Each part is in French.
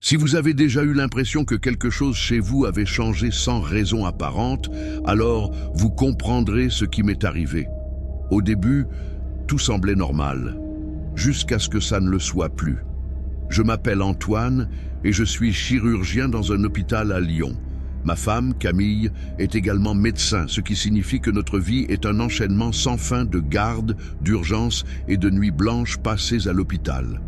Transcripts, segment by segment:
Si vous avez déjà eu l'impression que quelque chose chez vous avait changé sans raison apparente, alors vous comprendrez ce qui m'est arrivé. Au début, tout semblait normal, jusqu'à ce que ça ne le soit plus. Je m'appelle Antoine et je suis chirurgien dans un hôpital à Lyon. Ma femme, Camille, est également médecin, ce qui signifie que notre vie est un enchaînement sans fin de gardes, d'urgences et de nuits blanches passées à l'hôpital.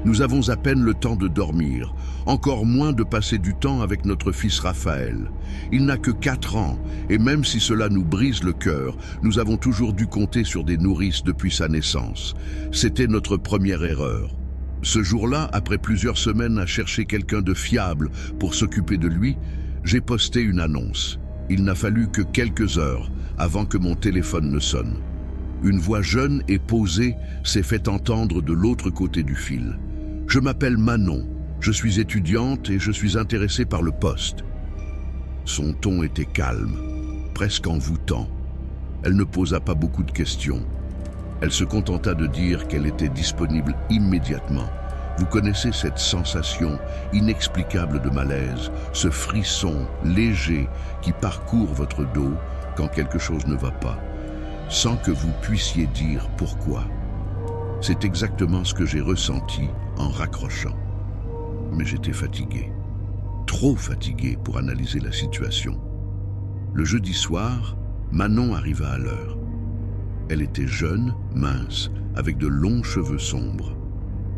Nous avons à peine le temps de dormir, encore moins de passer du temps avec notre fils Raphaël. Il n'a que 4 ans, et même si cela nous brise le cœur, nous avons toujours dû compter sur des nourrices depuis sa naissance. C'était notre première erreur. Ce jour-là, après plusieurs semaines à chercher quelqu'un de fiable pour s'occuper de lui, j'ai posté une annonce. Il n'a fallu que quelques heures avant que mon téléphone ne sonne. Une voix jeune et posée s'est fait entendre de l'autre côté du fil. Je m'appelle Manon, je suis étudiante et je suis intéressée par le poste. Son ton était calme, presque envoûtant. Elle ne posa pas beaucoup de questions. Elle se contenta de dire qu'elle était disponible immédiatement. Vous connaissez cette sensation inexplicable de malaise, ce frisson léger qui parcourt votre dos quand quelque chose ne va pas, sans que vous puissiez dire pourquoi. C'est exactement ce que j'ai ressenti en raccrochant. Mais j'étais fatigué, trop fatigué pour analyser la situation. Le jeudi soir, Manon arriva à l'heure. Elle était jeune, mince, avec de longs cheveux sombres.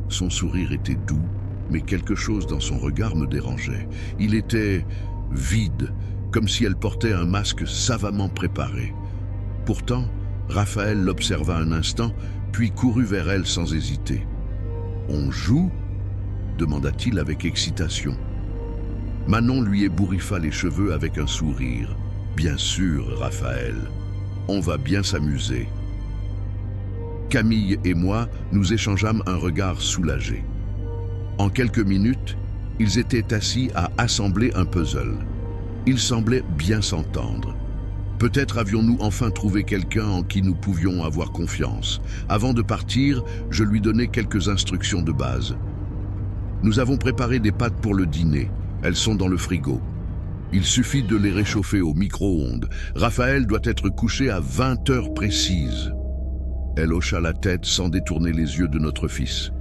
Son sourire était doux, mais quelque chose dans son regard me dérangeait. Il était vide, comme si elle portait un masque savamment préparé. Pourtant, Raphaël l'observa un instant, puis courut vers elle sans hésiter. « On joue ?» demanda-t-il avec excitation. Manon lui ébouriffa les cheveux avec un sourire. « Bien sûr, Raphaël, on va bien s'amuser. » Camille et moi, nous échangeâmes un regard soulagé. En quelques minutes, ils étaient assis à assembler un puzzle. Ils semblaient bien s'entendre. Peut-être avions-nous enfin trouvé quelqu'un en qui nous pouvions avoir confiance. Avant de partir, je lui donnai quelques instructions de base. Nous avons préparé des pâtes pour le dîner. Elles sont dans le frigo. Il suffit de les réchauffer au micro-ondes. Raphaël doit être couché à 20 heures précises. Elle hocha la tête sans détourner les yeux de notre fils.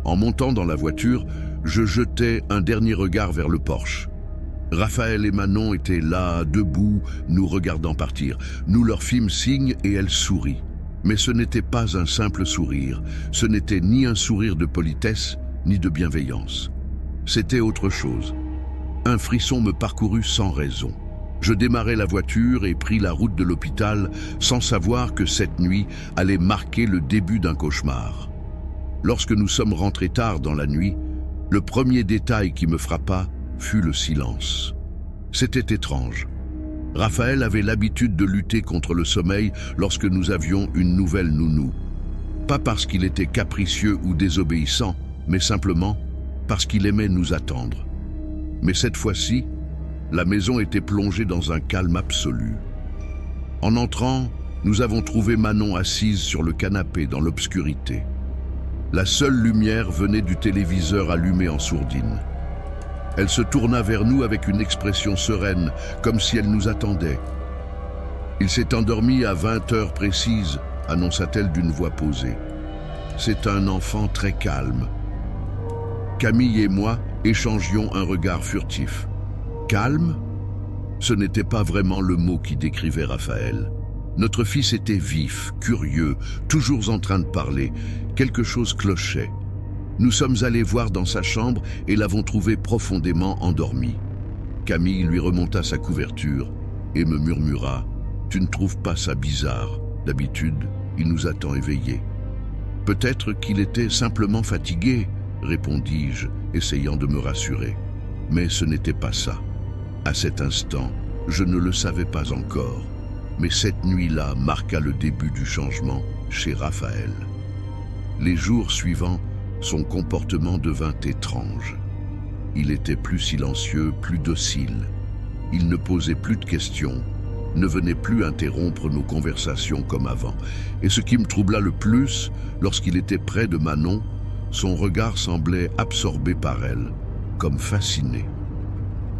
En montant dans la voiture, je jetai un dernier regard vers le Porsche. Raphaël et Manon étaient là, debout, nous regardant partir. Nous leur fîmes signe et elle sourit. Mais ce n'était pas un simple sourire. Ce n'était ni un sourire de politesse, ni de bienveillance. C'était autre chose. Un frisson me parcourut sans raison. Je démarrai la voiture et pris la route de l'hôpital sans savoir que cette nuit allait marquer le début d'un cauchemar. Lorsque nous sommes rentrés tard dans la nuit, le premier détail qui me frappa fut le silence. C'était étrange. Raphaël avait l'habitude de lutter contre le sommeil lorsque nous avions une nouvelle nounou. Pas parce qu'il était capricieux ou désobéissant, mais simplement parce qu'il aimait nous attendre. Mais cette fois-ci, la maison était plongée dans un calme absolu. En entrant, nous avons trouvé Manon assise sur le canapé dans l'obscurité. La seule lumière venait du téléviseur allumé en sourdine. Elle se tourna vers nous avec une expression sereine, comme si elle nous attendait. « Il s'est endormi à 20 heures précises », annonça-t-elle d'une voix posée. « C'est un enfant très calme. » Camille et moi échangions un regard furtif. Calme? Ce n'était pas vraiment le mot qui décrivait Raphaël. Notre fils était vif, curieux, toujours en train de parler. Quelque chose clochait. Nous sommes allés voir dans sa chambre et l'avons trouvé profondément endormi. Camille lui remonta sa couverture et me murmura « Tu ne trouves pas ça bizarre? D'habitude, il nous attend éveillés. » « Peut-être qu'il était simplement fatigué, répondis-je, essayant de me rassurer. Mais ce n'était pas ça. À cet instant, je ne le savais pas encore. Mais cette nuit-là marqua le début du changement chez Raphaël. Les jours suivants, son comportement devint étrange. Il était plus silencieux, plus docile. Il ne posait plus de questions, ne venait plus interrompre nos conversations comme avant. Et ce qui me troubla le plus, lorsqu'il était près de Manon, son regard semblait absorbé par elle. comme fasciné.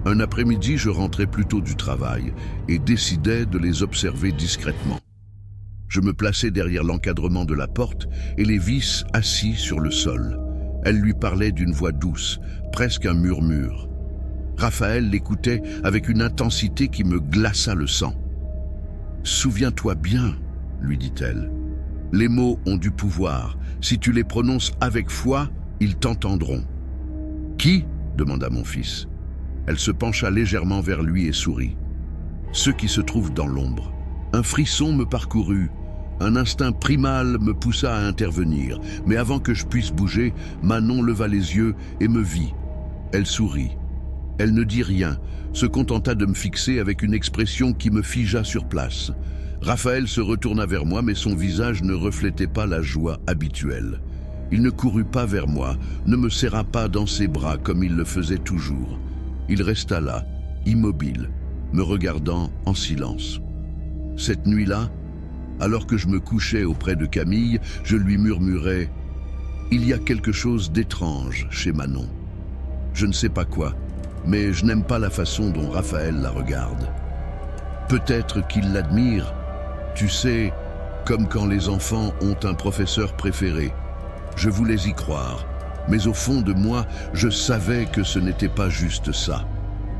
Un après-midi, je rentrais plus tôt du travail et décidais de les observer discrètement. Je me plaçais derrière l'encadrement de la porte et les vis assis sur le sol. Elle lui parlait d'une voix douce, presque un murmure. Raphaël l'écoutait avec une intensité qui me glaça le sang. « Souviens-toi bien, » lui dit-elle. « Les mots ont du pouvoir. Si tu les prononces avec foi, ils t'entendront. »« Qui ?» demanda mon fils. Elle se pencha légèrement vers lui et sourit. « Ceux qui se trouvent dans l'ombre. » Un frisson me parcourut. Un instinct primal me poussa à intervenir. Mais avant que je puisse bouger, Manon leva les yeux et me vit. Elle sourit. Elle ne dit rien, se contenta de me fixer avec une expression qui me figea sur place. Raphaël se retourna vers moi, mais son visage ne reflétait pas la joie habituelle. Il ne courut pas vers moi, ne me serra pas dans ses bras comme il le faisait toujours. Il resta là, immobile, me regardant en silence. Cette nuit-là, alors que je me couchais auprès de Camille, je lui murmurais « Il y a quelque chose d'étrange chez Manon. Je ne sais pas quoi, mais je n'aime pas la façon dont Raphaël la regarde. Peut-être qu'il l'admire, tu sais, comme quand les enfants ont un professeur préféré. Je voulais y croire, mais au fond de moi, je savais que ce n'était pas juste ça. »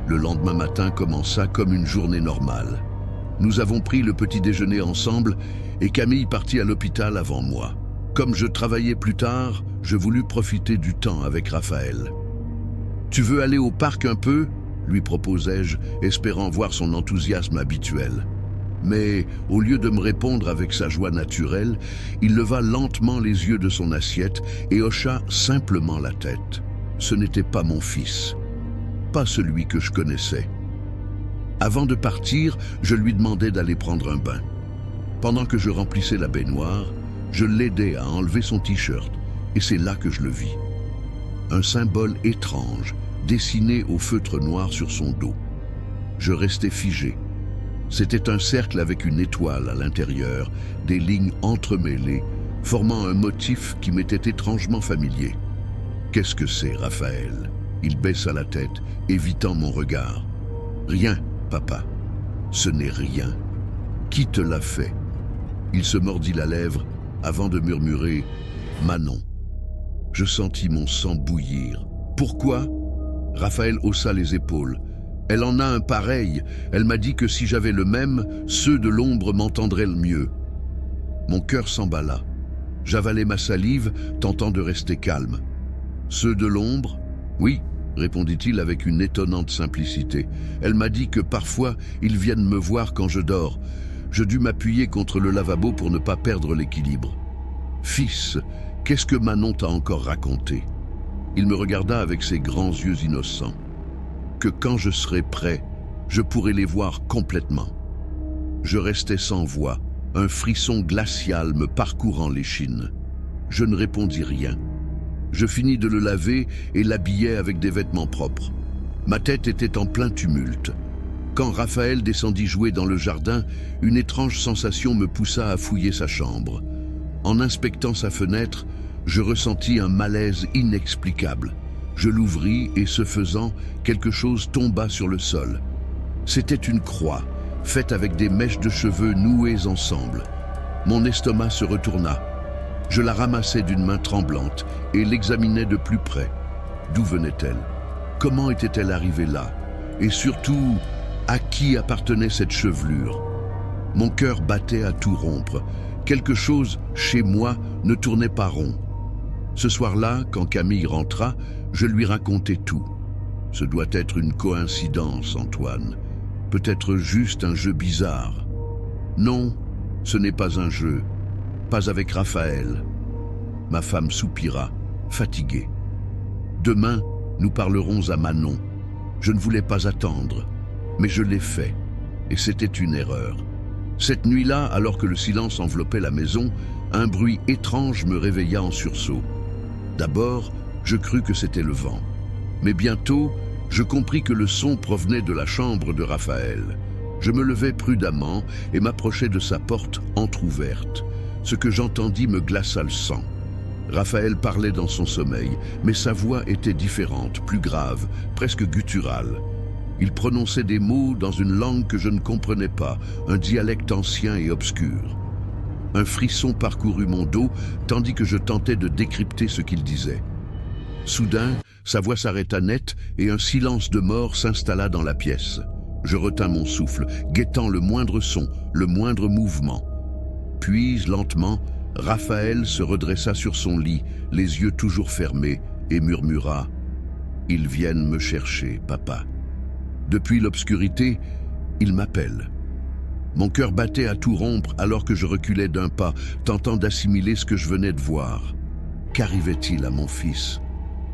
Le lendemain matin commença comme une journée normale. Nous avons pris le petit déjeuner ensemble et Camille partit à l'hôpital avant moi. Comme je travaillais plus tard, je voulus profiter du temps avec Raphaël. « Tu veux aller au parc un peu ?» lui proposai-je, espérant voir son enthousiasme habituel. Mais au lieu de me répondre avec sa joie naturelle, il leva lentement les yeux de son assiette et hocha simplement la tête. Ce n'était pas mon fils, pas celui que je connaissais. Avant de partir, je lui demandai d'aller prendre un bain. Pendant que je remplissais la baignoire, je l'aidai à enlever son t-shirt, et c'est là que je le vis. Un symbole étrange, dessiné au feutre noir sur son dos. Je restai figé. C'était un cercle avec une étoile à l'intérieur, des lignes entremêlées, formant un motif qui m'était étrangement familier. « Qu'est-ce que c'est, Raphaël ?» Il baissa la tête, évitant mon regard. « Rien, papa. Ce n'est rien. Qui te l'a fait ?» Il se mordit la lèvre avant de murmurer « Manon ». Je sentis mon sang bouillir. « Pourquoi ?» Raphaël haussa les épaules. « Elle en a un pareil. Elle m'a dit que si j'avais le même, ceux de l'ombre m'entendraient le mieux. » Mon cœur s'emballa. J'avalai ma salive, tentant de rester calme. « Ceux de l'ombre ? Oui, » répondit-il avec une étonnante simplicité. Elle m'a dit que parfois, ils viennent me voir quand je dors. Je dus m'appuyer contre le lavabo pour ne pas perdre l'équilibre. « Fils, qu'est-ce que Manon t'a encore raconté ?» Il me regarda avec ses grands yeux innocents. « Que quand je serai prêt, je pourrai les voir complètement. » Je restais sans voix, un frisson glacial me parcourant l'échine. Je ne répondis rien. Je finis de le laver et l'habillai avec des vêtements propres. Ma tête était en plein tumulte. Quand Raphaël descendit jouer dans le jardin, une étrange sensation me poussa à fouiller sa chambre. En inspectant sa fenêtre, je ressentis un malaise inexplicable. Je l'ouvris et, ce faisant, quelque chose tomba sur le sol. C'était une croix, faite avec des mèches de cheveux nouées ensemble. Mon estomac se retourna. Je la ramassai d'une main tremblante et l'examinai de plus près. D'où venait-elle? Comment était-elle arrivée là? Et surtout, à qui appartenait cette chevelure? Mon cœur battait à tout rompre. Quelque chose, chez moi, ne tournait pas rond. Ce soir-là, quand Camille rentra, je lui racontai tout. Ce doit être une coïncidence, Antoine. Peut-être juste un jeu bizarre. Non, ce n'est pas un jeu. Pas avec Raphaël. Ma femme soupira, fatiguée. Demain, nous parlerons à Manon. Je ne voulais pas attendre, mais je l'ai fait, et c'était une erreur. Cette nuit-là, alors que le silence enveloppait la maison, un bruit étrange me réveilla en sursaut. D'abord, je crus que c'était le vent. Mais bientôt, je compris que le son provenait de la chambre de Raphaël. Je me levai prudemment et m'approchai de sa porte entr'ouverte. Ce que j'entendis me glaça le sang. Raphaël parlait dans son sommeil, mais sa voix était différente, plus grave, presque gutturale. Il prononçait des mots dans une langue que je ne comprenais pas, un dialecte ancien et obscur. Un frisson parcourut mon dos, tandis que je tentais de décrypter ce qu'il disait. Soudain, sa voix s'arrêta net et un silence de mort s'installa dans la pièce. Je retins mon souffle, guettant le moindre son, le moindre mouvement. Puis, lentement, Raphaël se redressa sur son lit, les yeux toujours fermés, et murmura « Ils viennent me chercher, papa. » Depuis l'obscurité, il m'appelle. Mon cœur battait à tout rompre alors que je reculais d'un pas, tentant d'assimiler ce que je venais de voir. Qu'arrivait-il à mon fils?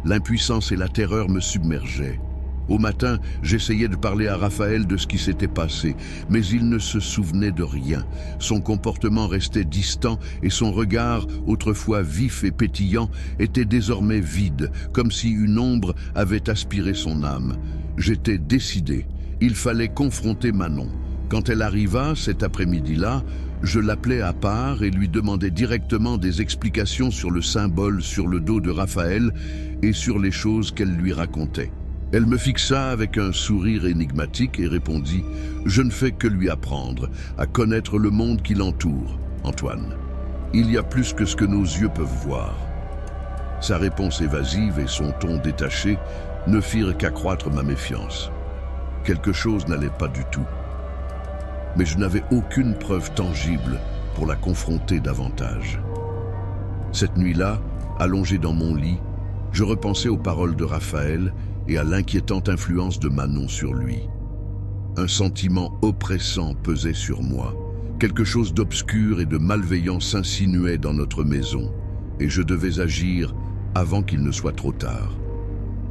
L'impuissance et la terreur me submergeaient. Au matin, j'essayais de parler à Raphaël de ce qui s'était passé, mais il ne se souvenait de rien. Son comportement restait distant et son regard, autrefois vif et pétillant, était désormais vide, comme si une ombre avait aspiré son âme. J'étais décidé. Il fallait confronter Manon. Quand elle arriva, cet après-midi-là, je l'appelais à part et lui demandais directement des explications sur le symbole sur le dos de Raphaël et sur les choses qu'elle lui racontait. Elle me fixa avec un sourire énigmatique et répondit « Je ne fais que lui apprendre à connaître le monde qui l'entoure, Antoine. Il y a plus que ce que nos yeux peuvent voir. » Sa réponse évasive et son ton détaché ne firent qu'accroître ma méfiance. Quelque chose n'allait pas du tout. Mais je n'avais aucune preuve tangible pour la confronter davantage. Cette nuit-là, allongé dans mon lit, je repensais aux paroles de Raphaël et à l'inquiétante influence de Manon sur lui. Un sentiment oppressant pesait sur moi. Quelque chose d'obscur et de malveillant s'insinuait dans notre maison, et je devais agir avant qu'il ne soit trop tard.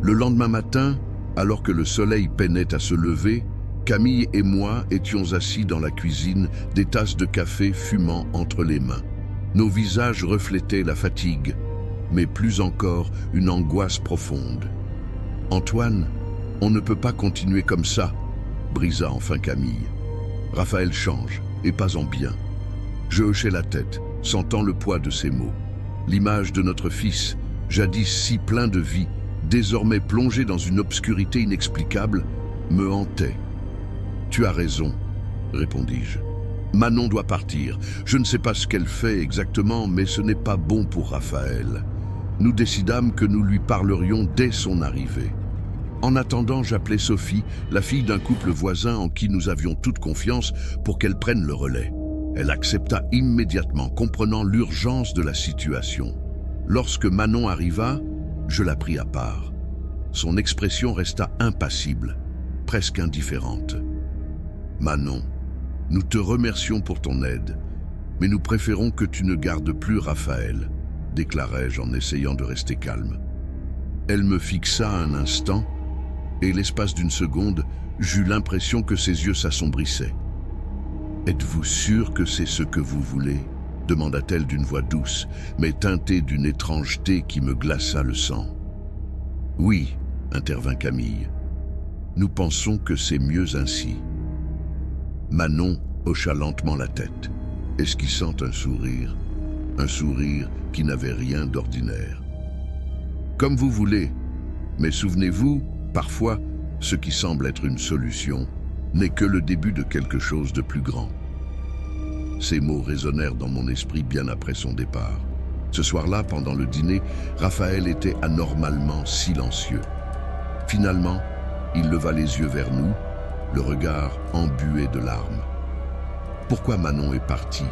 Le lendemain matin, alors que le soleil peinait à se lever, Camille et moi étions assis dans la cuisine, des tasses de café fumant entre les mains. Nos visages reflétaient la fatigue, mais plus encore une angoisse profonde. « Antoine, on ne peut pas continuer comme ça », brisa enfin Camille. « Raphaël change, et pas en bien. » Je hochai la tête, sentant le poids de ces mots. L'image de notre fils, jadis si plein de vie, désormais plongé dans une obscurité inexplicable, me hantait. « Tu as raison, » répondis-je. « Manon doit partir. Je ne sais pas ce qu'elle fait exactement, mais ce n'est pas bon pour Raphaël. » Nous décidâmes que nous lui parlerions dès son arrivée. En attendant, j'appelai Sophie, la fille d'un couple voisin en qui nous avions toute confiance, pour qu'elle prenne le relais. Elle accepta immédiatement, comprenant l'urgence de la situation. Lorsque Manon arriva, je la pris à part. Son expression resta impassible, presque indifférente. « Manon, nous te remercions pour ton aide, mais nous préférons que tu ne gardes plus Raphaël, » déclarai-je en essayant de rester calme. Elle me fixa un instant, et l'espace d'une seconde, j'eus l'impression que ses yeux s'assombrissaient. « Êtes-vous sûr que c'est ce que vous voulez ?» demanda-t-elle d'une voix douce, mais teintée d'une étrangeté qui me glaça le sang. « Oui, » intervint Camille. « Nous pensons que c'est mieux ainsi. » Manon hocha lentement la tête, esquissant un sourire qui n'avait rien d'ordinaire. « Comme vous voulez, mais souvenez-vous, parfois, ce qui semble être une solution n'est que le début de quelque chose de plus grand. » Ces mots résonnèrent dans mon esprit bien après son départ. Ce soir-là, pendant le dîner, Raphaël était anormalement silencieux. Finalement, il leva les yeux vers nous, le regard embué de larmes. « Pourquoi Manon est partie ?»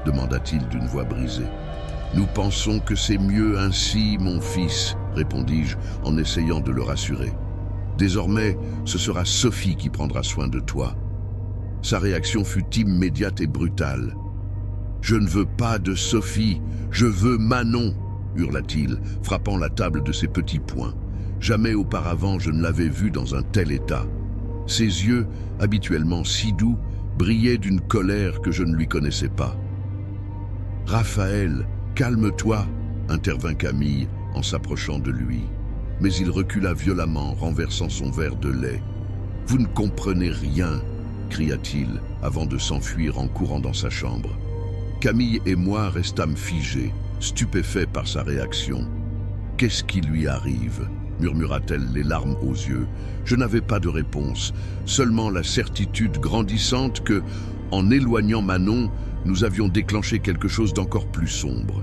demanda-t-il d'une voix brisée. « Nous pensons que c'est mieux ainsi, mon fils, » répondis-je en essayant de le rassurer. « Désormais, ce sera Sophie qui prendra soin de toi. » Sa réaction fut immédiate et brutale. « Je ne veux pas de Sophie, je veux Manon !» hurla-t-il, frappant la table de ses petits poings. Jamais auparavant je ne l'avais vu dans un tel état. Ses yeux, habituellement si doux, brillaient d'une colère que je ne lui connaissais pas. « Raphaël, calme-toi !» intervint Camille en s'approchant de lui. Mais il recula violemment, renversant son verre de lait. « Vous ne comprenez rien !» cria-t-il avant de s'enfuir en courant dans sa chambre. Camille et moi restâmes figés, stupéfait par sa réaction. « Qu'est-ce qui lui arrive ?» murmura-t-elle, les larmes aux yeux. Je n'avais pas de réponse, seulement la certitude grandissante que, en éloignant Manon, nous avions déclenché quelque chose d'encore plus sombre.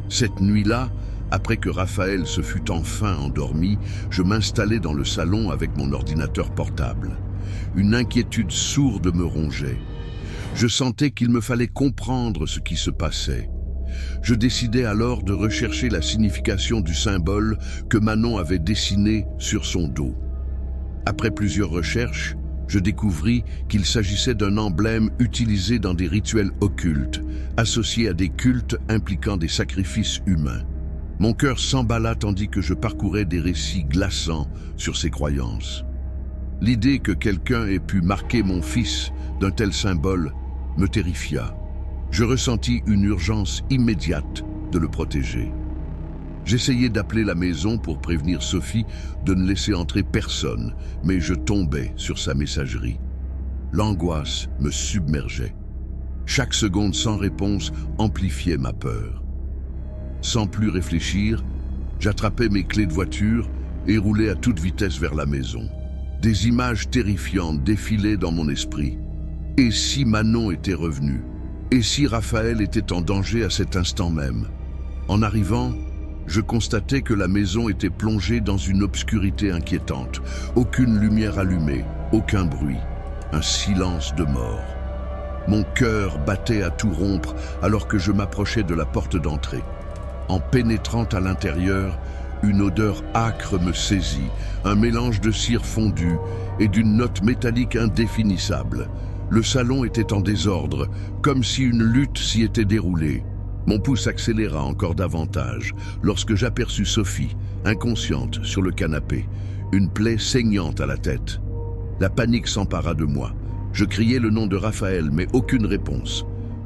Cette nuit-là, après que Raphaël se fut enfin endormi, je m'installai dans le salon avec mon ordinateur portable. Une inquiétude sourde me rongeait. Je sentais qu'il me fallait comprendre ce qui se passait. Je décidai alors de rechercher la signification du symbole que Manon avait dessiné sur son dos. Après plusieurs recherches, je découvris qu'il s'agissait d'un emblème utilisé dans des rituels occultes, associés à des cultes impliquant des sacrifices humains. Mon cœur s'emballa tandis que je parcourais des récits glaçants sur ces croyances. L'idée que quelqu'un ait pu marquer mon fils d'un tel symbole me terrifia. Je ressentis une urgence immédiate de le protéger. J'essayais d'appeler la maison pour prévenir Sophie de ne laisser entrer personne, mais je tombais sur sa messagerie. L'angoisse me submergeait. Chaque seconde sans réponse amplifiait ma peur. Sans plus réfléchir, j'attrapais mes clés de voiture et roulais à toute vitesse vers la maison. Des images terrifiantes défilaient dans mon esprit. Et si Manon était revenue? Et si Raphaël était en danger à cet instant même? En arrivant, je constatais que la maison était plongée dans une obscurité inquiétante. Aucune lumière allumée, aucun bruit, un silence de mort. Mon cœur battait à tout rompre alors que je m'approchais de la porte d'entrée. En pénétrant à l'intérieur, une odeur âcre me saisit, un mélange de cire fondue et d'une note métallique indéfinissable. Le salon était en désordre, comme si une lutte s'y était déroulée. Mon pouls accéléra encore davantage lorsque j'aperçus Sophie, inconsciente, sur le canapé, une plaie saignante à la tête. La panique s'empara de moi. Je criai le nom de Raphaël, mais aucune réponse.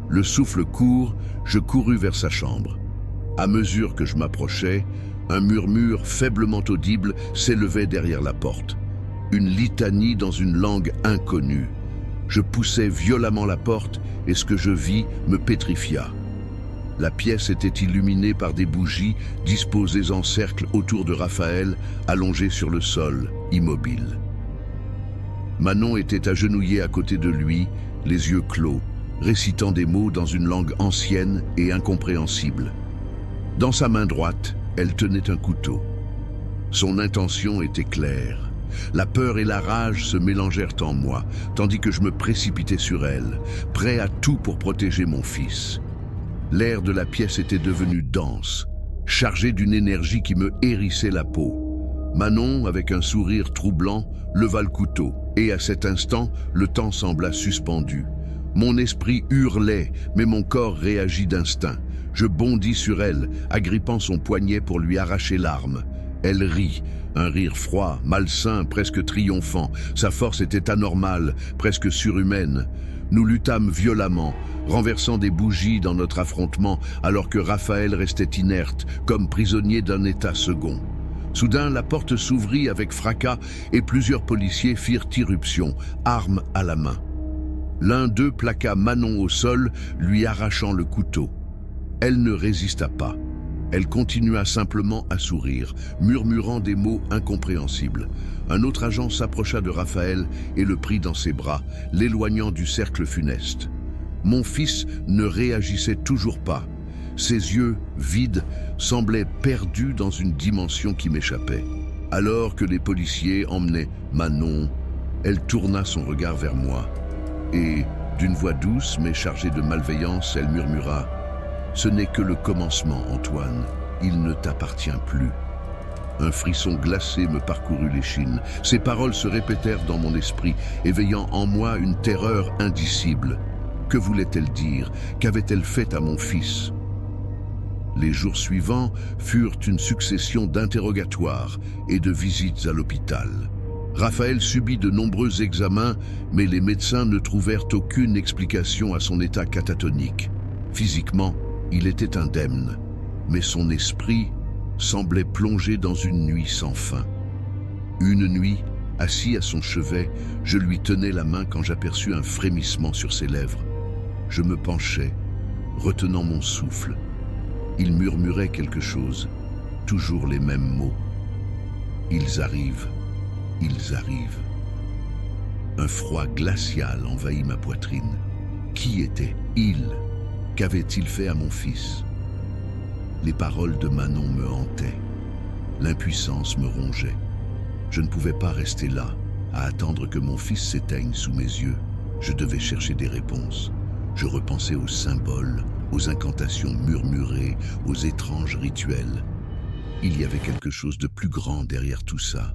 Le souffle court, je courus vers sa chambre. À mesure que je m'approchais, un murmure faiblement audible s'élevait derrière la porte. Une litanie dans une langue inconnue. Je poussai violemment la porte et ce que je vis me pétrifia. La pièce était illuminée par des bougies disposées en cercle autour de Raphaël, allongé sur le sol, immobile. Manon était agenouillée à côté de lui, les yeux clos, récitant des mots dans une langue ancienne et incompréhensible. Dans sa main droite, elle tenait un couteau. Son intention était claire. La peur et la rage se mélangèrent en moi, tandis que je me précipitais sur elle, prêt à tout pour protéger mon fils. L'air de la pièce était devenu dense, chargé d'une énergie qui me hérissait la peau. Manon, avec un sourire troublant, leva le couteau, et à cet instant, le temps sembla suspendu. Mon esprit hurlait, mais mon corps réagit d'instinct. Je bondis sur elle, agrippant son poignet pour lui arracher l'arme. Elle rit, un rire froid, malsain, presque triomphant. Sa force était anormale, presque surhumaine. Nous luttâmes violemment, renversant des bougies dans notre affrontement, alors que Raphaël restait inerte, comme prisonnier d'un état second. Soudain, la porte s'ouvrit avec fracas et plusieurs policiers firent irruption, armes à la main. L'un d'eux plaqua Manon au sol, lui arrachant le couteau. Elle ne résista pas. Elle continua simplement à sourire, murmurant des mots incompréhensibles. Un autre agent s'approcha de Raphaël et le prit dans ses bras, l'éloignant du cercle funeste. Mon fils ne réagissait toujours pas. Ses yeux, vides, semblaient perdus dans une dimension qui m'échappait. Alors que les policiers emmenaient Manon, elle tourna son regard vers moi. Et, d'une voix douce mais chargée de malveillance, elle murmura: « Ce n'est que le commencement, Antoine. Il ne t'appartient plus. » Un frisson glacé me parcourut l'échine. Ces paroles se répétèrent dans mon esprit, éveillant en moi une terreur indicible. Que voulait-elle dire? Qu'avait-elle fait à mon fils? Les jours suivants furent une succession d'interrogatoires et de visites à l'hôpital. Raphaël subit de nombreux examens, mais les médecins ne trouvèrent aucune explication à son état catatonique. Physiquement, il était indemne, mais son esprit semblait plongé dans une nuit sans fin. Une nuit, assis à son chevet, je lui tenais la main quand j'aperçus un frémissement sur ses lèvres. Je me penchai, retenant mon souffle. Il murmurait quelque chose, toujours les mêmes mots. Ils arrivent, ils arrivent. Un froid glacial envahit ma poitrine. Qui était-il? Qu'avait-il fait à mon fils? Les paroles de Manon me hantaient. L'impuissance me rongeait. Je ne pouvais pas rester là, à attendre que mon fils s'éteigne sous mes yeux. Je devais chercher des réponses. Je repensais aux symboles, aux incantations murmurées, aux étranges rituels. Il y avait quelque chose de plus grand derrière tout ça.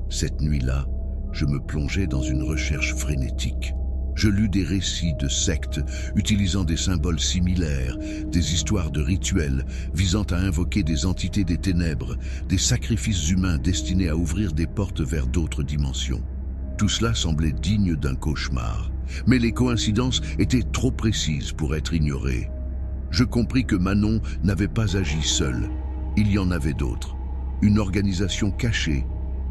Cette nuit-là, je me plongeais dans une recherche frénétique. Je lus des récits de sectes utilisant des symboles similaires, des histoires de rituels visant à invoquer des entités des ténèbres, des sacrifices humains destinés à ouvrir des portes vers d'autres dimensions. Tout cela semblait digne d'un cauchemar, mais les coïncidences étaient trop précises pour être ignorées. Je compris que Manon n'avait pas agi seule. Il y en avait d'autres. Une organisation cachée,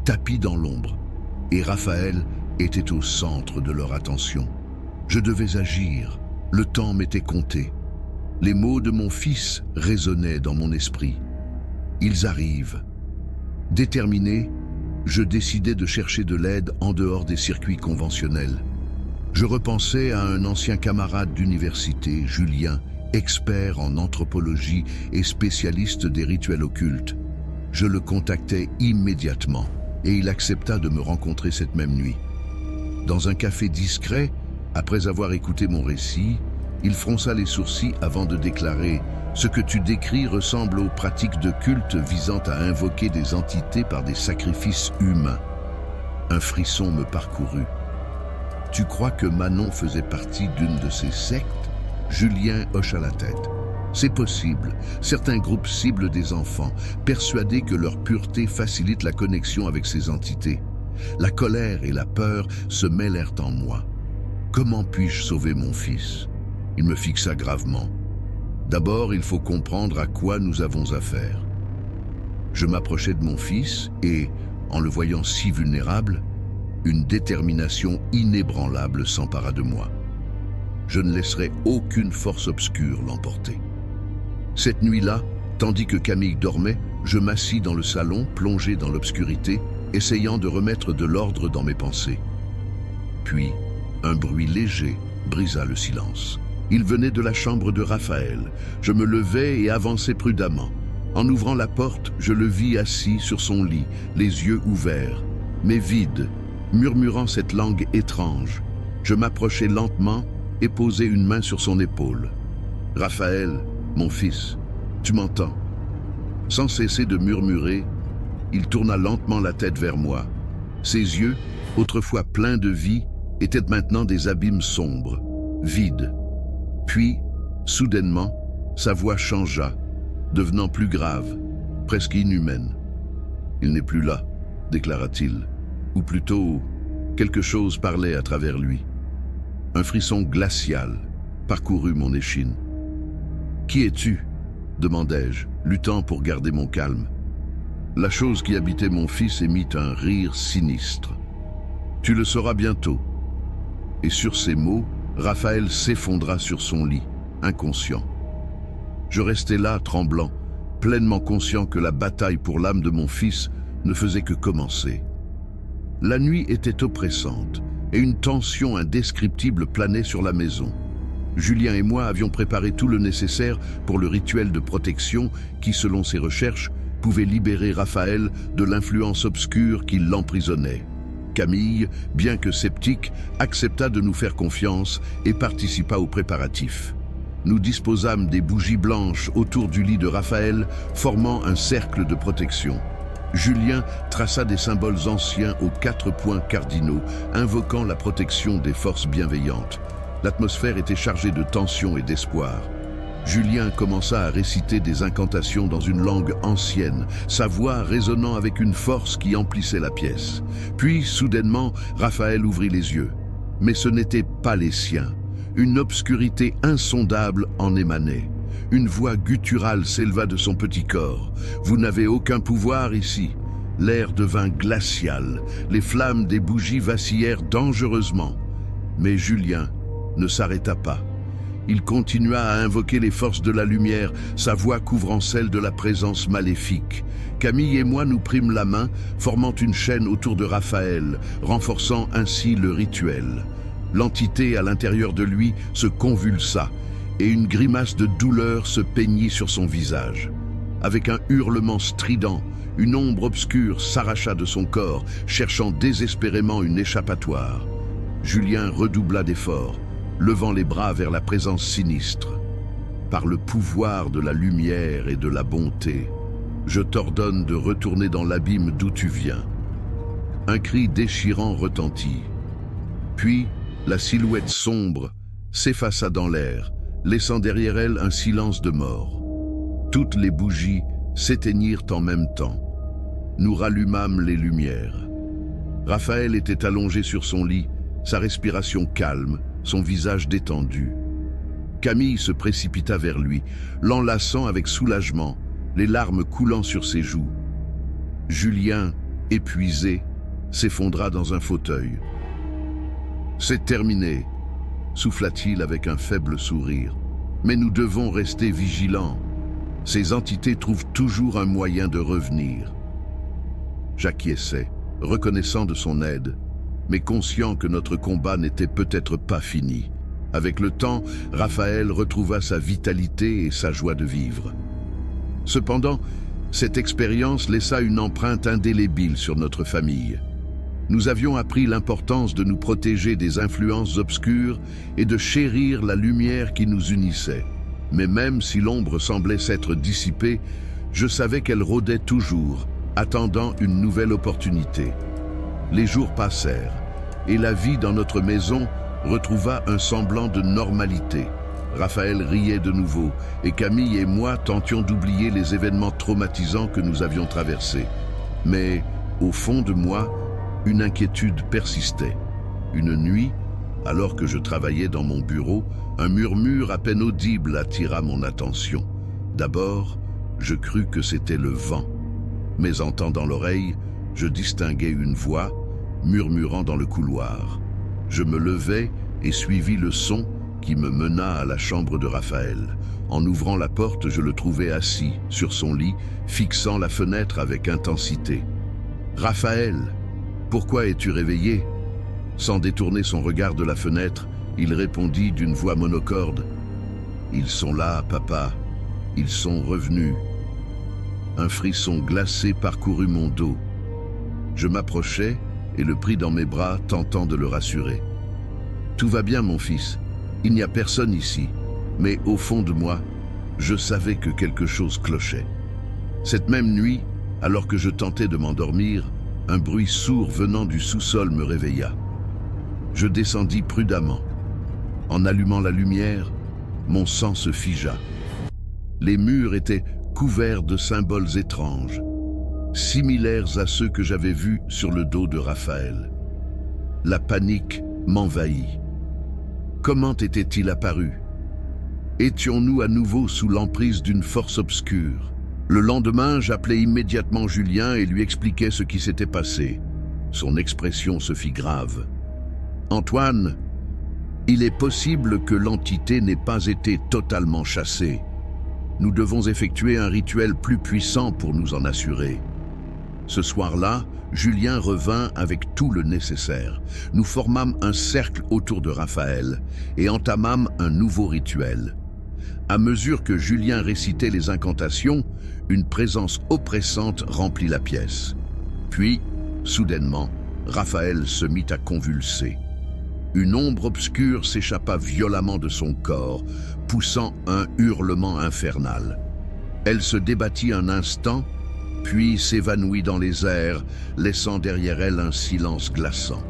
tapie dans l'ombre. Et Raphaël était au centre de leur attention. Je devais agir. Le temps m'était compté. Les mots de mon fils résonnaient dans mon esprit. Ils arrivent. Déterminé, je décidai de chercher de l'aide en dehors des circuits conventionnels. Je repensais à un ancien camarade d'université, Julien, expert en anthropologie et spécialiste des rituels occultes. Je le contactai immédiatement et il accepta de me rencontrer cette même nuit. Dans un café discret, après avoir écouté mon récit, il fronça les sourcils avant de déclarer « Ce que tu décris ressemble aux pratiques de culte visant à invoquer des entités par des sacrifices humains. » Un frisson me parcourut. « Tu crois que Manon faisait partie d'une de ces sectes ?» Julien hocha la tête. « C'est possible. Certains groupes ciblent des enfants, persuadés que leur pureté facilite la connexion avec ces entités. La colère et la peur se mêlèrent en moi. Comment puis-je sauver mon fils? Il me fixa gravement. D'abord, il faut comprendre à quoi nous avons affaire. Je m'approchai de mon fils et, en le voyant si vulnérable, une détermination inébranlable s'empara de moi. Je ne laisserai aucune force obscure l'emporter. Cette nuit-là, tandis que Camille dormait, je m'assis dans le salon, plongé dans l'obscurité, essayant de remettre de l'ordre dans mes pensées. Puis, un bruit léger brisa le silence. Il venait de la chambre de Raphaël. Je me levai et avançai prudemment. En ouvrant la porte, je le vis assis sur son lit, les yeux ouverts, mais vides, murmurant cette langue étrange. Je m'approchai lentement et posai une main sur son épaule. « Raphaël, mon fils, tu m'entends ?» Sans cesser de murmurer, il tourna lentement la tête vers moi. Ses yeux, autrefois pleins de vie, étaient maintenant des abîmes sombres, vides. Puis, soudainement, sa voix changea, devenant plus grave, presque inhumaine. « Il n'est plus là », déclara-t-il, ou plutôt, quelque chose parlait à travers lui. Un frisson glacial parcourut mon échine. « Qui es-tu » demandai-je, luttant pour garder mon calme. La chose qui habitait mon fils émit un rire sinistre. « Tu le sauras bientôt. » Et sur ces mots, Raphaël s'effondra sur son lit, inconscient. Je restais là, tremblant, pleinement conscient que la bataille pour l'âme de mon fils ne faisait que commencer. La nuit était oppressante et une tension indescriptible planait sur la maison. Julien et moi avions préparé tout le nécessaire pour le rituel de protection qui, selon ses recherches, pouvait libérer Raphaël de l'influence obscure qui l'emprisonnait. Camille, bien que sceptique, accepta de nous faire confiance et participa aux préparatifs. Nous disposâmes des bougies blanches autour du lit de Raphaël, formant un cercle de protection. Julien traça des symboles anciens aux 4 points cardinaux, invoquant la protection des forces bienveillantes. L'atmosphère était chargée de tension et d'espoir. Julien commença à réciter des incantations dans une langue ancienne, sa voix résonnant avec une force qui emplissait la pièce. Puis, soudainement, Raphaël ouvrit les yeux. Mais ce n'étaient pas les siens. Une obscurité insondable en émanait. Une voix gutturale s'éleva de son petit corps. « Vous n'avez aucun pouvoir ici. » L'air devint glacial. Les flammes des bougies vacillèrent dangereusement. Mais Julien ne s'arrêta pas. Il continua à invoquer les forces de la lumière, sa voix couvrant celle de la présence maléfique. Camille et moi nous prîmes la main, formant une chaîne autour de Raphaël, renforçant ainsi le rituel. L'entité à l'intérieur de lui se convulsa, et une grimace de douleur se peignit sur son visage. Avec un hurlement strident, une ombre obscure s'arracha de son corps, cherchant désespérément une échappatoire. Julien redoubla d'efforts, levant les bras vers la présence sinistre. Par le pouvoir de la lumière et de la bonté, je t'ordonne de retourner dans l'abîme d'où tu viens. Un cri déchirant retentit. Puis, la silhouette sombre s'effaça dans l'air, laissant derrière elle un silence de mort. Toutes les bougies s'éteignirent en même temps. Nous rallumâmes les lumières. Raphaël était allongé sur son lit, sa respiration calme, son visage détendu. Camille se précipita vers lui, l'enlaçant avec soulagement, les larmes coulant sur ses joues. Julien, épuisé, s'effondra dans un fauteuil. « C'est terminé », souffla-t-il avec un faible sourire. « Mais nous devons rester vigilants. Ces entités trouvent toujours un moyen de revenir. » J'acquiesçai, reconnaissant de son aide, mais conscient que notre combat n'était peut-être pas fini. Avec le temps, Raphaël retrouva sa vitalité et sa joie de vivre. Cependant, cette expérience laissa une empreinte indélébile sur notre famille. Nous avions appris l'importance de nous protéger des influences obscures et de chérir la lumière qui nous unissait. Mais même si l'ombre semblait s'être dissipée, je savais qu'elle rôdait toujours, attendant une nouvelle opportunité. Les jours passèrent, et la vie dans notre maison retrouva un semblant de normalité. Raphaël riait de nouveau, et Camille et moi tentions d'oublier les événements traumatisants que nous avions traversés. Mais, au fond de moi, une inquiétude persistait. Une nuit, alors que je travaillais dans mon bureau, un murmure à peine audible attira mon attention. D'abord, je crus que c'était le vent. Mais en tendant l'oreille, je distinguai une voix murmurant dans le couloir. Je me levai et suivis le son qui me mena à la chambre de Raphaël. En ouvrant la porte, je le trouvai assis sur son lit, fixant la fenêtre avec intensité. « Raphaël, pourquoi es-tu réveillé ?» Sans détourner son regard de la fenêtre, il répondit d'une voix monocorde. « Ils sont là, papa. Ils sont revenus. » Un frisson glacé parcourut mon dos. Je m'approchai et le pris dans mes bras, tentant de le rassurer. « Tout va bien, mon fils. Il n'y a personne ici. » Mais au fond de moi, je savais que quelque chose clochait. Cette même nuit, alors que je tentais de m'endormir, un bruit sourd venant du sous-sol me réveilla. Je descendis prudemment. En allumant la lumière, mon sang se figea. Les murs étaient couverts de symboles étranges, similaires à ceux que j'avais vus sur le dos de Raphaël. La panique m'envahit. Comment était-il apparu ? Étions-nous à nouveau sous l'emprise d'une force obscure ? Le lendemain, j'appelai immédiatement Julien et lui expliquai ce qui s'était passé. Son expression se fit grave. « Antoine, il est possible que l'entité n'ait pas été totalement chassée. Nous devons effectuer un rituel plus puissant pour nous en assurer. » Ce soir-là, Julien revint avec tout le nécessaire. Nous formâmes un cercle autour de Raphaël et entamâmes un nouveau rituel. À mesure que Julien récitait les incantations, une présence oppressante remplit la pièce. Puis, soudainement, Raphaël se mit à convulser. Une ombre obscure s'échappa violemment de son corps, poussant un hurlement infernal. Elle se débattit un instant, puis s'évanouit dans les airs, laissant derrière elle un silence glaçant.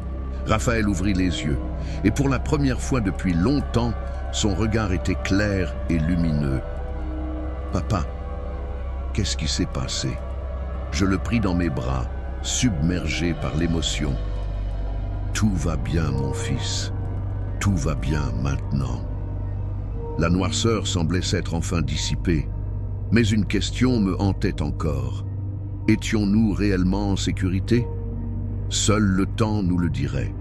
Raphaël ouvrit les yeux, et pour la première fois depuis longtemps, son regard était clair et lumineux. « Papa, qu'est-ce qui s'est passé ?» Je le pris dans mes bras, submergé par l'émotion. « Tout va bien, mon fils. Tout va bien maintenant. » La noirceur semblait s'être enfin dissipée, mais une question me hantait encore. Étions-nous réellement en sécurité ? Seul le temps nous le dirait.